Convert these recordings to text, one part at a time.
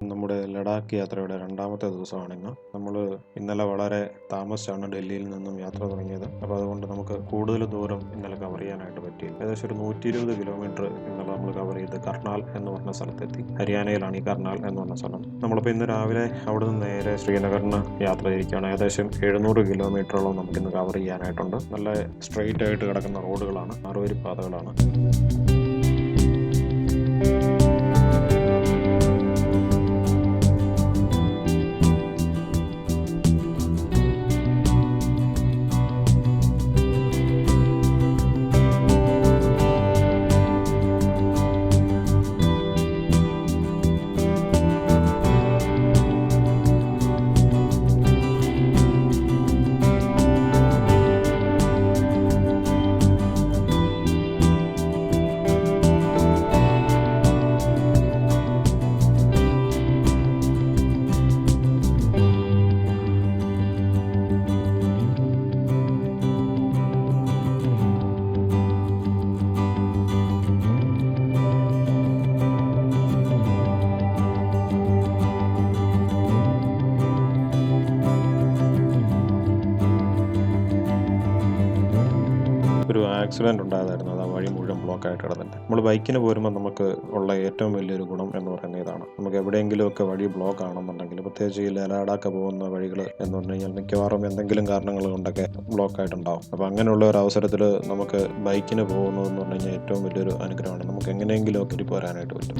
നമ്മുടെ ലഡാക്ക് യാത്രയുടെ രണ്ടാമത്തെ ദിവസമാണ് ഇന്ന്. നമ്മൾ ഇന്നലെ വളരെ താമസിച്ചാണ് ഡൽഹിയിൽ നിന്നും യാത്ര തുടങ്ങിയത്. അപ്പോൾ അതുകൊണ്ട് നമുക്ക് കൂടുതൽ ദൂരം ഇന്നലെ കവർ ചെയ്യാനായിട്ട് പറ്റി. ഏകദേശം ഒരു 120 കിലോമീറ്റർ ഇന്നലെ നമ്മൾ കവർ ചെയ്ത് കർണാൽ എന്ന് പറഞ്ഞ സ്ഥലത്തെത്തി. ഹരിയാനയിലാണ് ഈ കർണാൽ എന്ന് പറഞ്ഞ സ്ഥലം. നമ്മളിപ്പോൾ ഇന്ന് രാവിലെ അവിടെ നിന്ന് നേരെ ശ്രീനഗറിന് യാത്ര ചെയ്തിരിക്കുകയാണ്. ഏകദേശം 700 കിലോമീറ്ററോളം നമുക്കിന്ന് കവർ ചെയ്യാനായിട്ടുണ്ട്. നല്ല സ്ട്രെയിറ്റ് ആയിട്ട് കിടക്കുന്ന റോഡുകളാണ്, 6 വരി പാതകളാണ്. ഒരു ആക്സിഡൻറ്റ് ഉണ്ടായതായിരുന്നു. അത് ആ വഴി മുഴുവൻ ബ്ലോക്കായിട്ട് കിടന്നിട്ട്. നമ്മൾ ബൈക്കിന് പോരുമ്പോൾ നമുക്ക് ഉള്ള ഏറ്റവും വലിയൊരു ഗുണം എന്ന് പറയുന്നത് ഇതാണ്. നമുക്ക് എവിടെയെങ്കിലുമൊക്കെ വഴി ബ്ലോക്ക് ആണെന്നുണ്ടെങ്കിൽ, പ്രത്യേകിച്ച് ഈ ലഡാക്ക് പോകുന്ന വഴികൾ എന്ന് പറഞ്ഞു കഴിഞ്ഞാൽ മിക്കവാറും എന്തെങ്കിലും കാരണങ്ങൾ കൊണ്ടൊക്കെ ബ്ലോക്കായിട്ടുണ്ടാവും. അപ്പോൾ അങ്ങനെയുള്ള ഒരു അവസരത്തിൽ നമുക്ക് ബൈക്കിന് പോകുന്നതെന്ന് പറഞ്ഞു കഴിഞ്ഞാൽ ഏറ്റവും വലിയൊരു അനുഗ്രഹമാണ്. നമുക്ക് എങ്ങനെയെങ്കിലുമൊക്കെ ഇരി പോരാനായിട്ട് പറ്റും.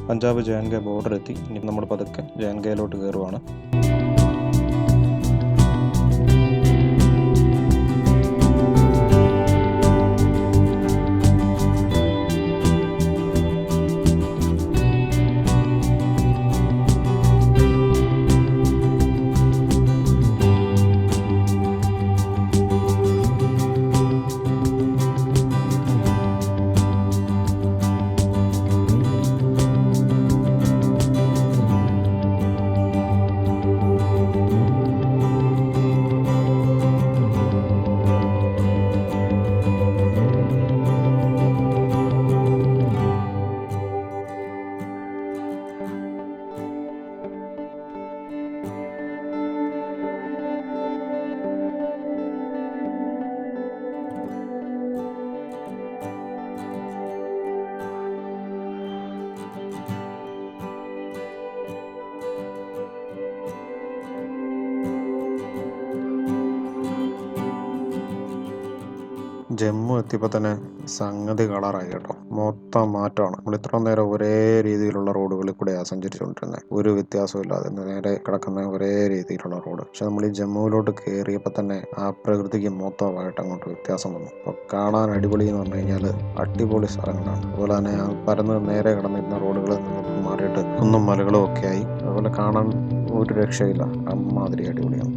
പഞ്ചാബ് ജെ ബോർഡർ എത്തി. ഇനി നമ്മൾ പതുക്കെ ജെ കയറുവാണ്. ജമ്മു എത്തിയപ്പോൾ തന്നെ സംഗതി കളറായി കേട്ടോ. മൊത്തം മാറ്റമാണ്. നമ്മൾ ഇത്ര നേരം ഒരേ രീതിയിലുള്ള റോഡുകളിൽ കൂടെയാണ് സഞ്ചരിച്ചുകൊണ്ടിരുന്നത്. ഒരു വ്യത്യാസവും ഇല്ലാതെ നേരെ കിടക്കുന്ന ഒരേ രീതിയിലുള്ള റോഡ്. പക്ഷെ നമ്മൾ ഈ ജമ്മുവിലോട്ട് കയറിയപ്പോൾ തന്നെ ആ പ്രകൃതിക്ക് മൊത്തമായിട്ട് അങ്ങോട്ട് വ്യത്യാസം വന്നു. അപ്പോൾ കാണാൻ അടിപൊളി എന്ന് പറഞ്ഞു കഴിഞ്ഞാൽ അടിപൊളി സ്ഥലങ്ങളാണ്. അതുപോലെ തന്നെ ആ പരന്ന് നേരെ കിടന്നിരുന്ന റോഡുകളിൽ നിന്ന് മാറിയിട്ട് കുന്നും മലകളും ഒക്കെ ആയി. അതുപോലെ കാണാൻ ഒരു രക്ഷയില്ല, അമ്മാതിരി അടിപൊളിയാണ്.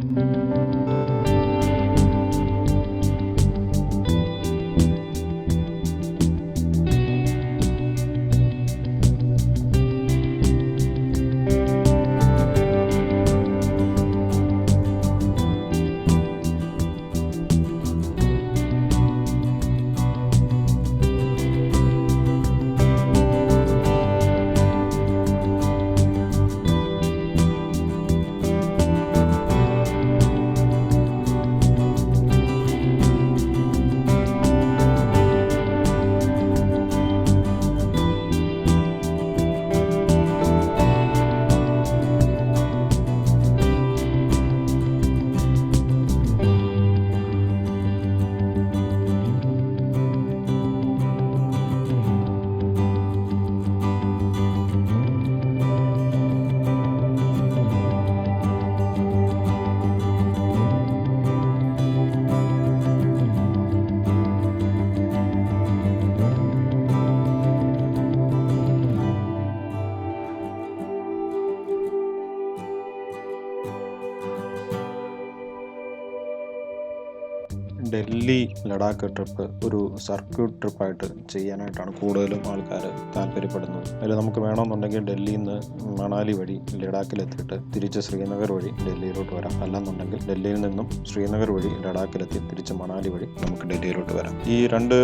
ഡൽഹി ലഡാക്ക് ട്രിപ്പ് ഒരു സർക്യൂട്ട് ട്രിപ്പായിട്ട് ചെയ്യാനായിട്ടാണ് കൂടുതലും ആൾക്കാർ താല്പര്യപ്പെടുന്നത്. അതിൽ നമുക്ക് വേണമെന്നുണ്ടെങ്കിൽ ഡൽഹിയിൽ നിന്ന് മണാലി വഴി ലഡാക്കിലെത്തിയിട്ട് തിരിച്ച് ശ്രീനഗർ വഴി ഡൽഹിയിലോട്ട് വരാം. അല്ലാന്നുണ്ടെങ്കിൽ ഡൽഹിയിൽ നിന്നും ശ്രീനഗർ വഴി ലഡാക്കിലെത്തി തിരിച്ച് മണാലി വഴി നമുക്ക് ഡൽഹിയിലോട്ട് വരാം. ഈ രണ്ട്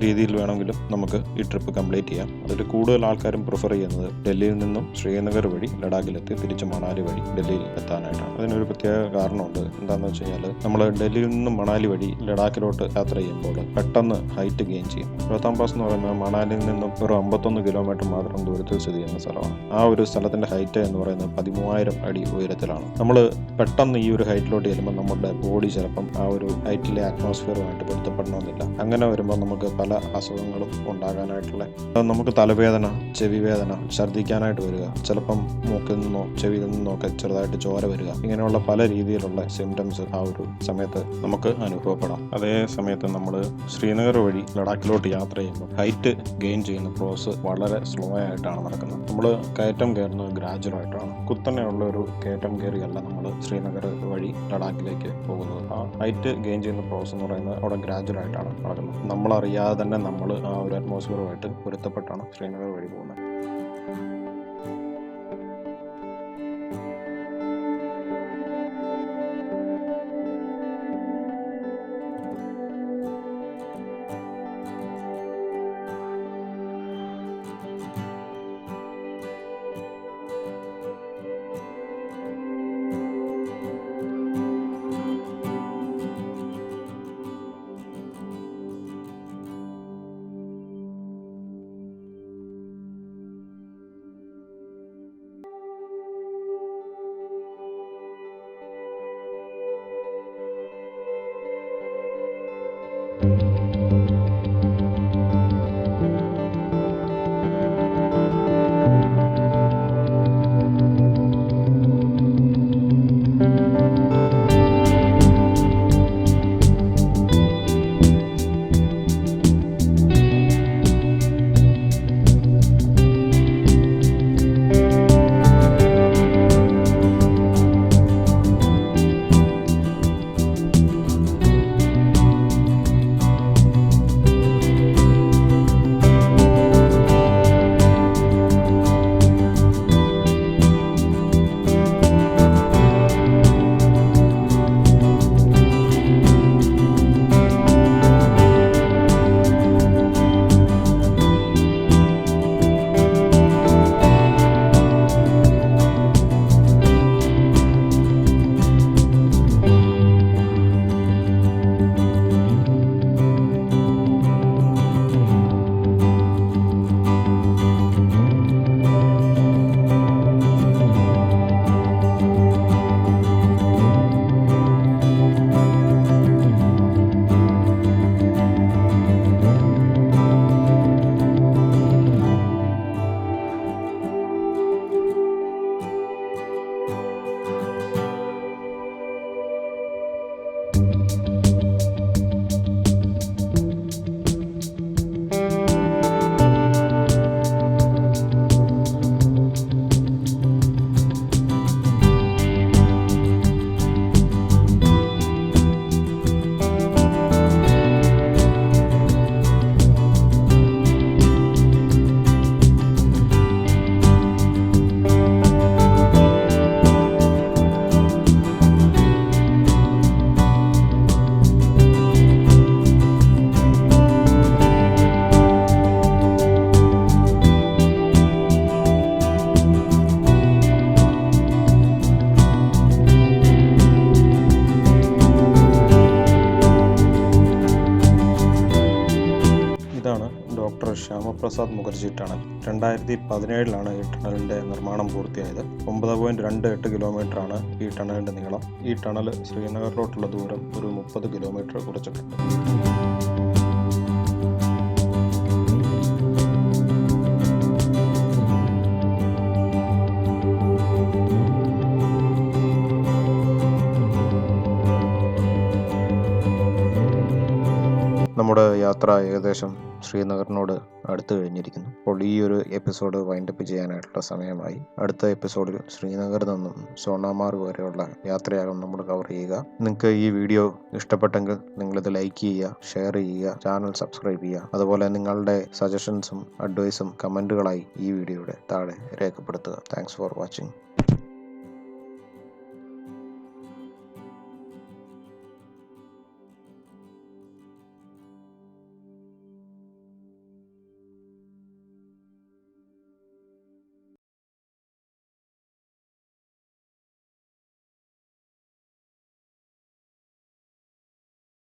രീതിയിൽ വേണമെങ്കിലും നമുക്ക് ഈ ട്രിപ്പ് കംപ്ലീറ്റ് ചെയ്യാം. അതിൽ കൂടുതൽ ആൾക്കാരും പ്രിഫർ ചെയ്യുന്നത് ഡൽഹിയിൽ നിന്നും ശ്രീനഗർ വഴി ലഡാക്കിലെത്തി തിരിച്ച് മണാലി വഴി ഡൽഹിയിൽ എത്താനായിട്ടാണ്. അതിനൊരു പ്രത്യേക കാരണമുണ്ട്. എന്താണെന്ന് വെച്ച് കഴിഞ്ഞാൽ നമ്മൾ ഡൽഹിയിൽ നിന്നും മണാലി വഴി ലഡാക്കിലോട്ട് യാത്ര ചെയ്യുമ്പോൾ പെട്ടെന്ന് ഹൈറ്റ് ഗെയിൻ ചെയ്യും. റോത്താങ് പാസ് എന്ന് പറയുന്നത് മണാലിയിൽ നിന്നും ഒരു 51 കിലോമീറ്റർ മാത്രം ദൂരത്തിൽ സ്ഥിതി ചെയ്യുന്ന സ്ഥലമാണ്. ആ ഒരു സ്ഥലത്തിന്റെ ഹൈറ്റ് എന്ന് പറയുന്നത് 13,000 അടി ഉയരത്തിലാണ്. നമ്മൾ പെട്ടെന്ന് ഈ ഒരു ഹൈറ്റിലോട്ട് ചെല്ലുമ്പോൾ നമ്മുടെ ബോഡി ചിലപ്പം ആ ഒരു ഹൈറ്റിലെ അറ്റ്മോസ്ഫിയറുമായിട്ട് പൊരുത്തപ്പെടണമെന്നില്ല. അങ്ങനെ വരുമ്പോൾ നമുക്ക് പല അസുഖങ്ങളും ഉണ്ടാകാനായിട്ടുള്ള നമുക്ക് തലവേദന, ചെവി വേദന, ഛർദ്ദിക്കാനായിട്ട് വരിക, ചിലപ്പം മൂക്കിൽ നിന്നോ ചെവിയിൽ നിന്നോ ഒക്കെ ചെറുതായിട്ട് ചോര വരിക, ഇങ്ങനെയുള്ള പല രീതിയിലുള്ള സിംറ്റംസ് ആ ഒരു സമയത്ത് നമുക്ക് അനുഭവപ്പെടാം. അതേ സമയത്ത് നമ്മൾ ശ്രീനഗർ വഴി ലഡാക്കിലോട്ട് യാത്ര ചെയ്യുമ്പോൾ ഹൈറ്റ് ഗെയിൻ ചെയ്യുന്ന പ്രോസസ് വളരെ സ്ലോ ആയിട്ടാണ് നടക്കുന്നത്. നമ്മൾ കയറ്റം കയറുന്നത് ഗ്രാജുവൽ ആയിട്ടാണ്. കുത്തനെയുള്ള ഒരു കയറ്റം കയറിയല്ല നമ്മൾ ശ്രീനഗർ വഴി ലഡാക്കിലേക്ക് പോകുന്നത്. ആ ഹൈറ്റ് ഗെയിൻ ചെയ്യുന്ന പ്രോസസ് എന്ന് പറയുന്നത് അവിടെ ഗ്രാജുവൽ ആയിട്ടാണ് നടക്കുന്നത്. നമ്മളറിയാതെ തന്നെ നമ്മൾ ആ ഒരു അറ്റ്മോസ്ഫിയറുമായിട്ട് പൊരുത്തപ്പെട്ടാണ് ശ്രീനഗർ വഴി പോകുന്നത്. Doctor Shyamaprasad Mukherjee tunnel. 2017 ഈ ടണലിൻ്റെ നിർമ്മാണം പൂർത്തിയായത്. 9.28 കിലോമീറ്ററാണ് ഈ ടണലിൻ്റെ നീളം. ഈ ടണൽ ശ്രീനഗറിലോട്ടുള്ള ദൂരം ഒരു 30 കിലോമീറ്റർ കുറച്ചിട്ടുണ്ട്. നമ്മുടെ യാത്ര ഏകദേശം ശ്രീനഗറിനോട് അടുത്ത് കഴിഞ്ഞിരിക്കുന്നു. അപ്പോൾ ഈ ഒരു എപ്പിസോഡ് വൈൻഡപ്പ് ചെയ്യാനായിട്ടുള്ള സമയമായി. അടുത്ത എപ്പിസോഡിൽ ശ്രീനഗറിൽ നിന്നും സോണാമാർഗ് വരെയുള്ള യാത്രയാകും നമ്മൾ കവർ ചെയ്യുക. നിങ്ങൾക്ക് ഈ വീഡിയോ ഇഷ്ടപ്പെട്ടെങ്കിൽ നിങ്ങളിത് ലൈക്ക് ചെയ്യുക, ഷെയർ ചെയ്യുക, ചാനൽ സബ്സ്ക്രൈബ് ചെയ്യുക. അതുപോലെ നിങ്ങളുടെ സജഷൻസും അഡ്വൈസും കമൻറ്റുകളായി ഈ വീഡിയോയുടെ താഴെ രേഖപ്പെടുത്തുക. Thanks for watching.